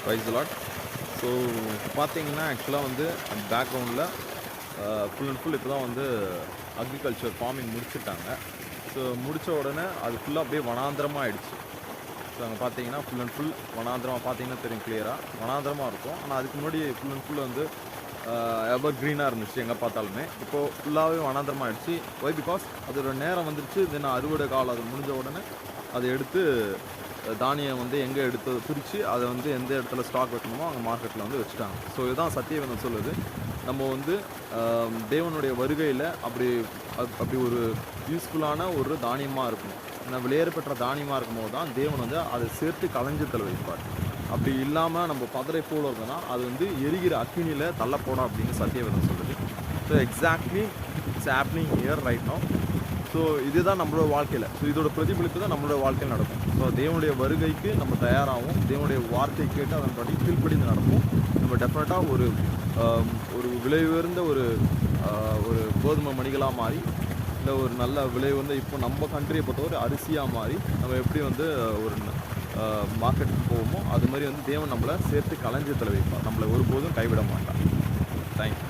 Price lot. So பார்த்தீங்கன்னா ஆக்சுவலாக வந்து பேக்ரவுண்டில் ஃபுல் அண்ட் ஃபுல் இப்போ தான் வந்து அக்ரிகல்ச்சர் ஃபார்மிங் முடிச்சுட்டாங்க. ஸோ முடித்த உடனே அது ஃபுல்லாக அப்படியே வனாந்திரமாக ஆயிடுச்சு. ஸோ அங்கே பார்த்தீங்கன்னா ஃபுல் அண்ட் ஃபுல் வனாந்திரமாக பார்த்தீங்கன்னா தெரியும் கிளியராக வனாந்திரமாக இருக்கும். ஆனால் அதுக்கு முன்னாடி ஃபுல் அண்ட் ஃபுல் வந்து எவர் க்ரீனாக இருந்துச்சு எங்கே பார்த்தாலுமே. இப்போது ஃபுல்லாகவே வனாந்திரமாக ஆயிடுச்சு. ஒய் பிகாஸ் அதோட நேரம் வந்துருச்சு. தென் அறுவடை காலம் அது முடிஞ்ச உடனே அதை எடுத்து தானியம் வந்து எங்கே எடுத்து பிரித்து அதை வந்து எந்த இடத்துல ஸ்டாக் வைக்கணுமோ அங்கே மார்க்கெட்டில் வந்து வச்சுட்டாங்க. ஸோ இதுதான் சத்தியவேதம் சொல்லுது. நம்ம வந்து தேவனுடைய வருகையில் அப்படி ஒரு யூஸ்ஃபுல்லான ஒரு தானியமாக இருக்கணும். ஏன்னா வெளியேற பெற்ற தானியமாக இருக்கும்போது தான் தேவன் வந்து அதை சேர்த்து களஞ்சத்தில் வைப்பார். அப்படி இல்லாமல் நம்ம பதரை போல் இருந்தோன்னா அது வந்து எரிகிற அக்கினியில் தள்ளப்போடும் அப்படின்னு சத்தியவேதம் சொல்லுது. So exactly it's happening here right now. So இதுதான் நம்மளோட வாழ்க்கையில். ஸோ இதோட பிரதிபலிப்பு தான் நம்மளோட வாழ்க்கையில் நடக்கும். ஸோ தேவனுடைய வருகைக்கு நம்ம தயாராகும். தேவனுடைய வார்த்தை கேட்டு அதன்படி கீழ்ப்படிந்து நடப்போம். நம்ம டெஃபினட்டாக ஒரு விலை உயர்ந்த ஒரு கோதுமை மணிகளாக மாறி, இல்லை ஒரு நல்ல விலை வந்து இப்போ நம்ம கண்ட்ரியை பொறுத்தவரை அரிசியாக மாறி நம்ம எப்படி வந்து ஒரு மார்க்கெட்டுக்கு போவோமோ அது மாதிரி வந்து தேவன் நம்மளை சேர்த்து களஞ்சியத்தில் வைப்பார். நம்மளை ஒருபோதும் கைவிட மாட்டார். தேங்க்யூ.